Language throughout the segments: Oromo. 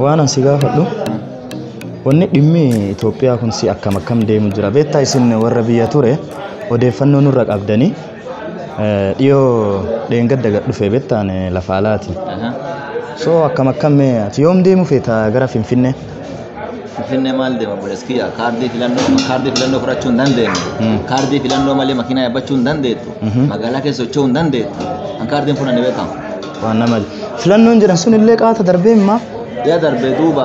وانا سيغا فدو wanni dhimmi Itoophiyaa kun si akkam deemu jira beektaa isin warra biyya ture odeeffannoo nurra qabdanii dhiyoo dheengadda gad dhufe beektaan lafa alaati so akkam ati yoom deemu feeta gara Finfinnee maal deema boleskiya kaardii filannoo fudhachuu hin dandeenye kaardii filannoo malee makiinaa yabbachuu hin dandeettu magaalaa keessa socho'uu hin dandeettu an kaardiin fudhanne beekamu waan nama filannoon jedhan sun illee qaata darbee immaa ya darbe duuba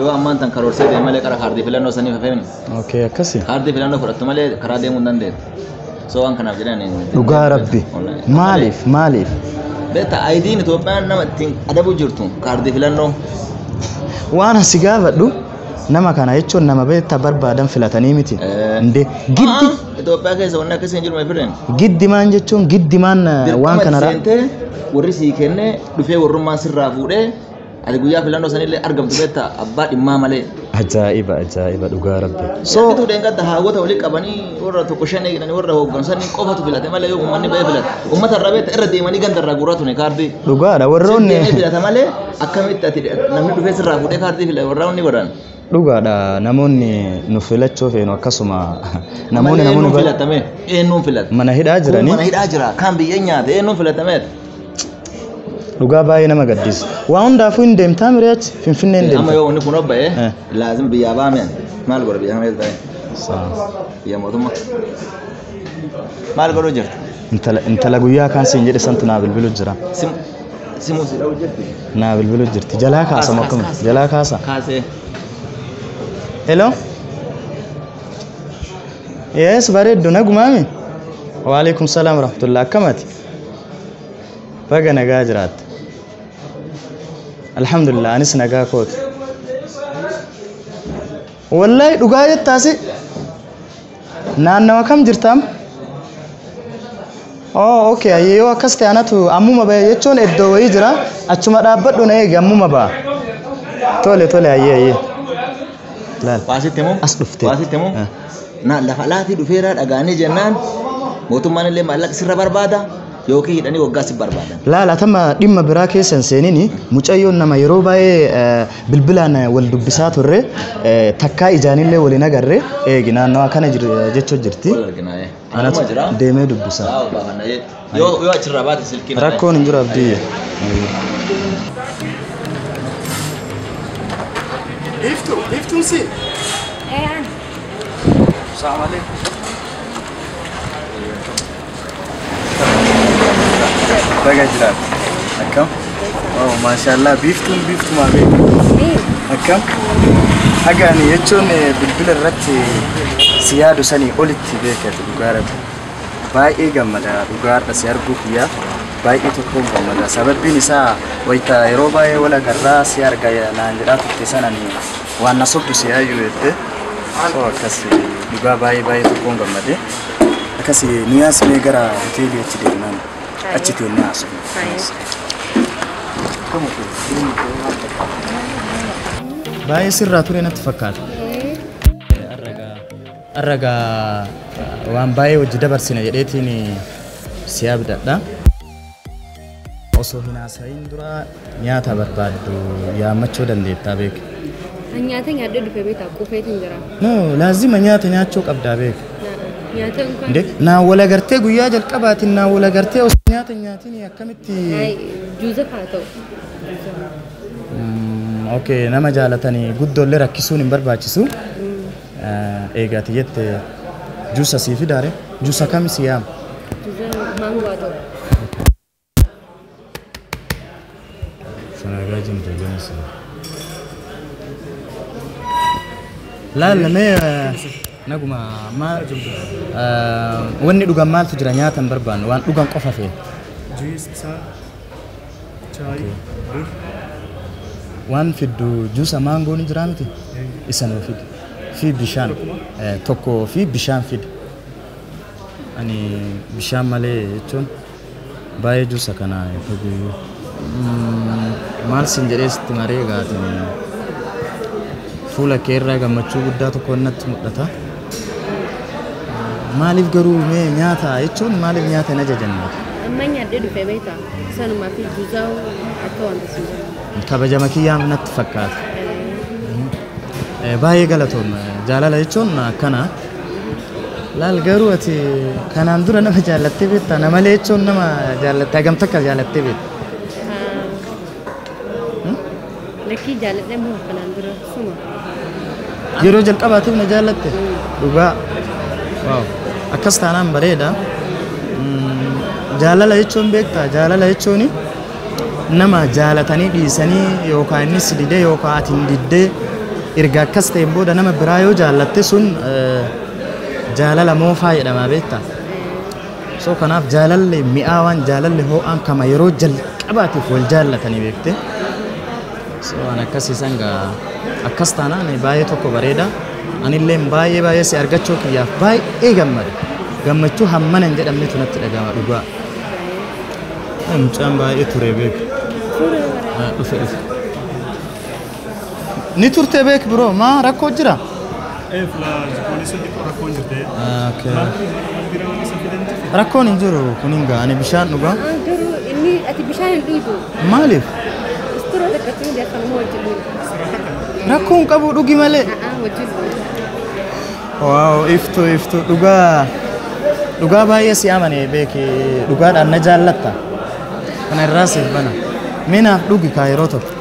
yoo ammaan tan karoorsee deemee malee qara kaardii filannoo sanii fafeemne okay akkasi kaardii filannoo fudhattu malee karaa deemuu hin dandeettu so waan kanaaf jedhanii dhugaa rabbi maaliif beektaa ayidiin Itoophiyaan nama ittiin adabu jirtu kaardii filannoo waan asi gaafadhu nama kana jechuun nama beektaa barbaadan filatanii miti inde giddi Itoophiyaa keessa wanna akkasii hin jiru my friend giddimaan jechuun giddimaan waan kana warri sii kenne dhufee warrummaan sirraa fuudhee ati guyyaa filannoo sanillee argamtu beektaa abbaa dhimmaa malee ajaa'iba dhugaa rabbi so tu deengadda haawwata walii qabanii warra tokko shan eeganii warra hooggansanii qofatu filate malee yoo uummanni ba'ee filate uummata irraa beektaa irra deemanii gandarraa guuraa tuni kaardii dhugaadha warroonni filata malee akkamitti ati namni dhufee sirraa fuudhee kaardii filate warraonni godhan dhugaadha namoonni nu filachuu feenu akkasuma namoonni filatame eenyuun filate mana hidhaa jira kan biyya nyaate eenyuun filatame dhugaa baay'ee nama gaddis waa hundaafuu hin deemtaa miriyachi Finfinnee hin deemtaa amma yoo inni kun obba'ee laazim biyyaa baameen maal godha biyya kamees ta'e biyya mootummaa maal godhuu jirti intala guyyaa kaan siin jedhe santu naa bilbilu jira simuu si dha'u jirti naa bilbilu jirti jalaa kaasa makkuma jalaa kaasa kaasee hello yes bareeddu nagumaami waalaikum salaam rahmatullah akkamati baga nagaa jiraata alhamdulillah anis nagaa koot wallahi dhugaa jettaasi naannawa kam jirtam oh okay ayyoo akkas ta'e anatu ammuma ba'e jechuun iddoo wayii jira achuma dhaabbadhu na eegi ammuma ba'a tole ayyee laal waasitti moo as dhufte na lafa laatii dhufeera dhagaanii jennaan mootummaan illee maallaqa sirra barbaada yookiin hidhanii waggaas barbaadan laala tama dhimma biraa keessan seenini mucayyoon nama yeroo baay'ee bilbilaan wal dubbisaa turre takkaa ijaanillee waliin agarre eegi naannoo kana jechoo jirti anatu deemee dubbisaa yoo achirraa baate silkiin rakkoon hin jiru abdiyye iftuun si salaam alaikum baga jiraat akkam oh maashaallah biiftuun maabee akkam hagaani jechuun bilbila irratti si yaadu sanii olitti beekatu dhugaa rabbi baay'ee gammada dhugaadha si arguu kiyyaa baay'ee tokkoon gammada sababbiin isaa wayita yeroo baay'ee wal agarraa si arga naan jedhaa turte sanani waan na sobdu si yaayyuu jette so akkas dhugaa baay'ee tokkoon gammade akkas nuyaasnee gara hoteelii achi deemnaan achi teennee haasofna. Baay'ee sirraa ture natti fakkaata. Arragaa waan baay'ee hojii dabarsina jedheetiin si abdadha. Osoo hin haasa'iin dura nyaata barbaaddu yaammachuu dandeettaa beeku. Nyaata nyaadde dhufee beektaa qofeetiin jira. No laazima nyaata nyaachuu qabdaa beeku. Nyaata kan naa wala gartee guyyaa jalqabaatiin naa wala gartee osoo nyaatiin akkamitti juuza haa ta'u. Okay nama jaalatanii guddoollee rakkisuun hin barbaachisu. Eegaati jette juusa sii fidaare juusa kam si yaama? Juusa maangoo haa ta'u. Sanaagaa jimte jeenisa. Laala mee naguma maal wanni dhugan maaltu jira nyaatan barbaannu waan dhugan qofa fee juusa chai waan fiddu juusa maangoo ni jira miti isan fid fi bishaan tokko fi bishaan fid ani bishaan malee jechuun baay'ee juusa kana maal sin jedhee sitti maree gaatin fuula keerraa gammachuu guddaa tokko natti mul'ata. Maaliif garuu mee nyaata jechuun maaliif nyaata na jajanne? Amma nyaadde dhufee beektaa sanumaa fi juusaa akka wanta sin jedhamu. Kabajama kiyyaaf natti fakkaata. baay'ee galatoom jaalala jechuun akkana laal garuu ati kanaan dura nama jaallattee beektaa nama malee jechuun nama jaallattee hagam takka jaallattee beektaa Lakkii jaalladhee moo kanaan dura suma. yeroo jalqabaatiif na jaallatte dhugaa waaw akkas taanaan bareeda jaalala jechuun beektaa jaalala jechuun nama jaalatanii dhiisanii yookaan innis didee yookaan ati hin diddee erga akkas ta'een booda nama biraa yoo jaallatte sun jaalala moofaa jedhama beektaa so kanaaf jaalalli mi'aawaan jaalalli ho'aan kama yeroo jalqabaatiif wal jaallatanii beekte so an akkasiisan gaa akkas taanaan baay'ee tokko bareeda anillee baay'ee si argachuu kiyyaaf baay'ee gammade gammachuu hammana hin jedhamnetu natti dhagama dhugaa mucaan baay'ee ture beeku dhufe ni turte beek biroo maa rakkoo jira rakkoon hin jiru kunin gaa ani bishaan dhugaa Inni ati bishaan hin dhugu. maaliif Istiroo dhaqqatuu illee kan wajjin dhugu. rakkoon qabu dhugi malee Wajjin dhugu. waaw iftu dhugaa baay'ee si amane beeki dhugaadhaan na jaallatta kana irraa siif bana minaaf dhugi kaa yeroo tokko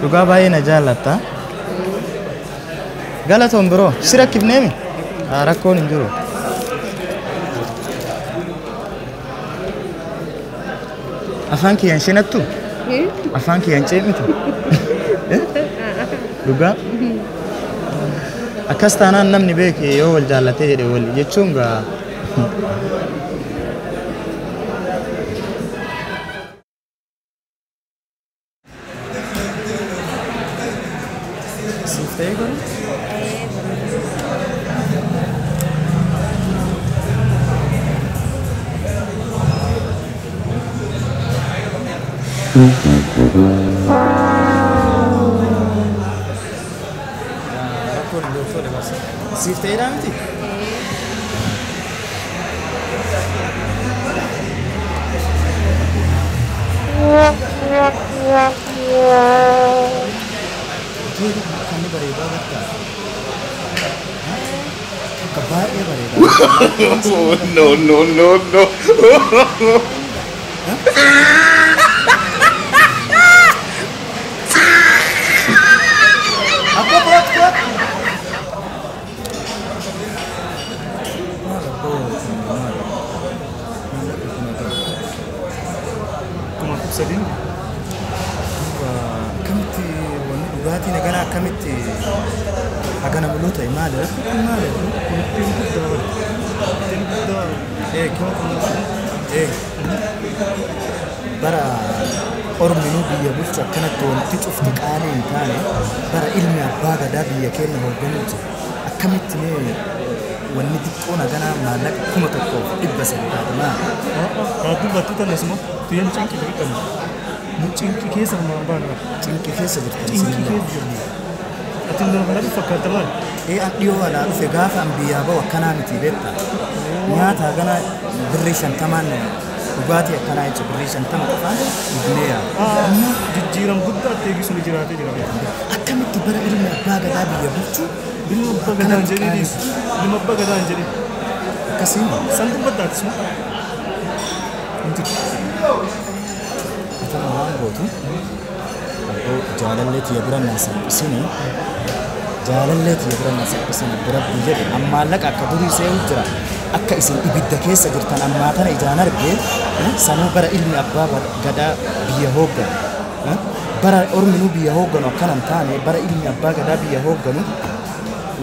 dhugaa baay'ee na jaallatta galatoon biroo si rakkifneemi rakkoon hin jiru afaan kiyyan shinattu afaan kiyyan ceemitu dhugaa akkas taanaan namni beeke yoo wal jaallatee jedhe wal jechuun gaa siif ta'ee godhu siif ta'eedhaa miti kan bareedaa bakka akka baay'ee bareedaa no. apa kuat Kuma sadin. kamitti wanni dhugaatii naganaa akkamitti hagana muluu ta'e maali rakkoon maali Kuntiin guddaa bari. Kuntiin guddaa. bara orminuu biyya bulchu akkanatti wanti cufti qaalii hin taane bara ilmi abbaa gadaa biyya keenya hoogganuuti akkamitti mee wanni xiqqoo naganaa maallaqa 1,100 taatamaa Raaduu baattuu tanneesuma tuyyan cinqii fiqamu. Nu cinqii keessa namaa baana. cinqi keessa jirtan Cinqii keessa jirni. Ati nama kana fakkaata maali? an dhiyoo alaa dhufe gaafa an biyyaa ba'u akkanaa miti beekta nyaata hagana birrii 50 dhugaatii akkanaa jecha birrii 50 qofaan dhufnee yaada Jijjiiram guddaa teegisu ni jiraatee jira. akkamitti bara ilmi abbaa gadaa biyya bulchu Bilma abbaa gadaan jedhee dhiisu. Bilma abbaa gadaan jedhee. akkasiin San dubbaddaati suma. Itama waan gootu jaalallee tiyya bira na salphisini jaalallee tiyya bira na salphisini bira jedhe an maallaqa akka durii see'u jira akka isin ibidda keessa jirtan ammaa tana ijaan argee sanuu bara ilmi abbaa gadaa biyya hoogganu bara orminuu biyya hoogganu akkanan taane bara ilmi abbaa gadaa biyya hoogganu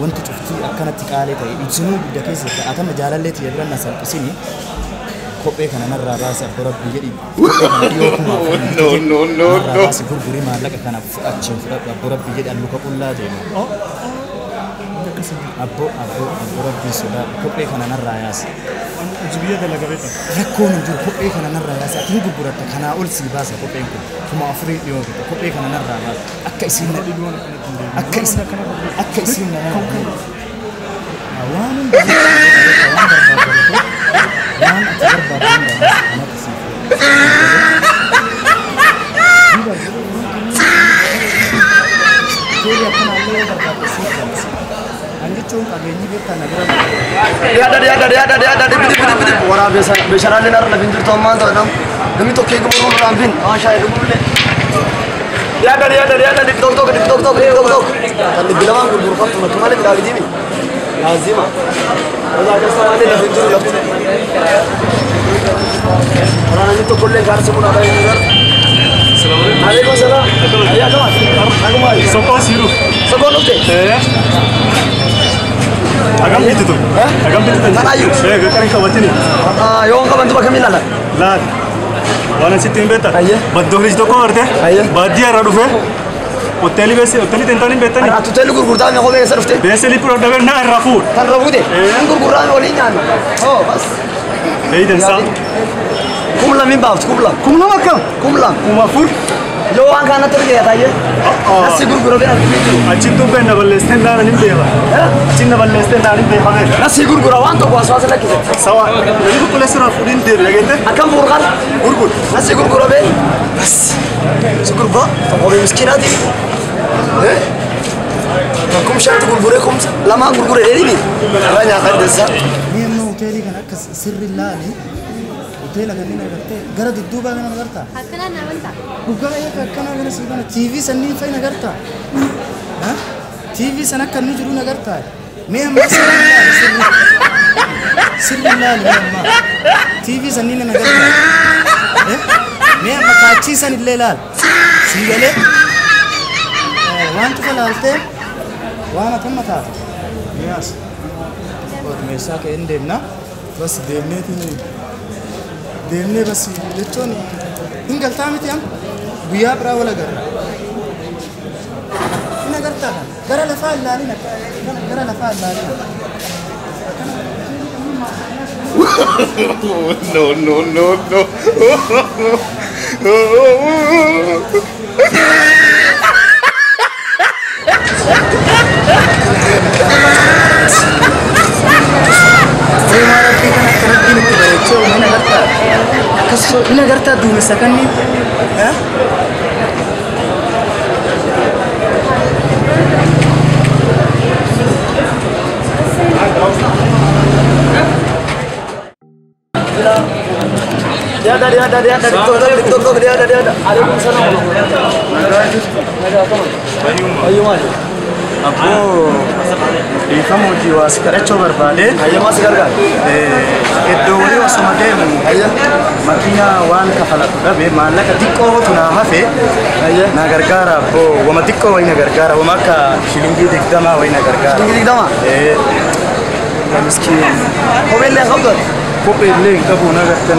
wanti cuftii akkanatti qaalee ta'e ibsinuu ibidda keessa jirta atama jaalallee tiyya bira na salphisini kophee kana narraa baase abbo rabbii jedhi kophee kana dhiyoo kumaa narraa baase gurgurii maallaqa kana fudhachuun fudhadhu abbo rabbii jedhi alluka qullaa deema abbo rabbii sodaa kophee kana narraa yaase Jibiyya dalaga beekta. rakkoon hin jiru kophee kana narraa yaase ati ni gurguratta kanaa ol sii baasa kopheen kun 4,000 kophee kana narraa baase akka isiin na akka isiin na waan barbaadu waan ati barbaadu kanatti siif hoteelii akkana illee yoo barbaadde siif galisi. Kan jechuun qabeenyi beektaa na bira Dhiyaadha. Waraabessa meeshaaleen har'a lafin jirtu ammaan ta'edha. Namni tokko eegamu nurraan bin. Maashaa dhugullee. Dhiyaadha. Diktook. Kan bilamaan gurgurfamtu matu malee biraa gidimi. Laazima. Wazaa keessa malee lafin jiru lafti. Waraanni tokkollee gaarsi kun haadha hin jiru. Alaikum salam. Ayyaa kamaati. Sokoo siiru. Sokoo dhufte. Agam bitu. Agam bitu. Tanaayu. Kan kabatini. Yoo qabantu bakka miila laal. Laal. Waan asitti hin beektan. Ayye. Baddoofis tokko arte. Ayye. Baadiyyaa irraa dhufe. Hoteelii tentanii beektanii. Hoteelli gurgurtaa mee kophee keessa dhufte. Beeselii piroo dhabee naa irraa fuudh. Kan rafuute. Kan gurgurtaa mee waliin nyaanna. Oo bas. Beeyden saa. Kumla min baaftu kumla. Kumla akkam. Kumla. Kuma fur. Yoo waan kanatti argee taayee. Asi gurgura bira bitu. Achiin dubbeen na balleessteen naana hin beeka. Achiin na balleessteen naana hin beeka. Asi gurgura waan tokko aswaasa lakkise. Sawa. Namni qulqulleessuudhaa fuudhiin deebi'a geette. Akkam gurguraan. Gurgur. Asi gurgura bee. Bas. Si gurgura. Kophee miskiinaati. Kum shanti gurguree kumsa lamaan gurguree dheedhiini. Irraa nyaata addeessaa. Mee amma hoteelii kan akka sirri laali hoteela kanneen agartee gara dudduubaa kana agartaa? Akkanaan amantaa. Dhugaa eega akkanaa kana sii kana TV sanniin fa'i agartaa? TV san akka inni jiru agartaa? Mee amma sirri laali sirri laali mee amma TV sanniin agartaa? Mee amma kaachii san illee laal sii galee waan cufa laaltee waan akka mataa miyaas meeshaa ka'ee hin deemna bas deemnee bas jechuun hin galtaa miti am guyyaa biraa wal agarra hin agartaa kan gara lafaa ilaalin gara lafaa ilaalin No. Ini agartaa duumessa kanni Lihat. Diktok. Lihat. Alaikum salam. Ayo mas. Aku kamu jiwa sekarang coba berbalik. Ayo mas sekarang. Itu wali wasuma demu. Ayo. Makina wan kafala dabe malah ketika tuna hafe. Ayo. Nagar-gara bo, wama tikko wai nagar-gara, wama ka shilingi dikdama wai nagar-gara. Tinggi dama. Miskin. Kau beli kau tu. Kope le kabu nagar-tan.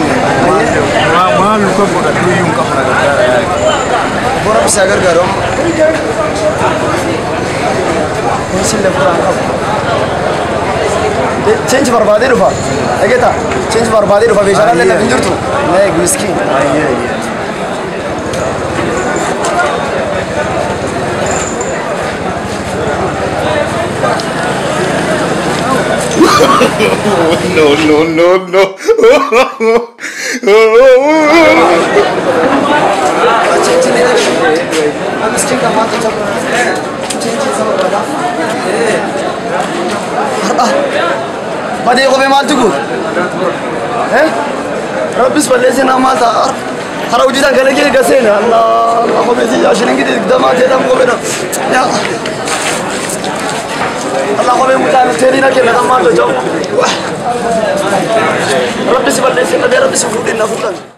Malu kabu dah tuyung kafala nagar-gara. Bora bisa gar-garom. Kunci lepas apa? Change berbadi rupa. Agak tak? Change berbadi rupa. Bicara lelaki pinjur tu. Naik miskin. No. Change ni dah. Miskin kamu tu cakap. Change sama berapa? Badai kau memang tu ku? Rabbis balesi nama tak. Harap ujian kali lagi kasih na. Allah, aku mesti asyik ni kita damat kita kau benar. Ya. Allah kau memang tak ceri nak kita damat tu jauh. Rabbis balesi, Rabbis fudin nak fudin.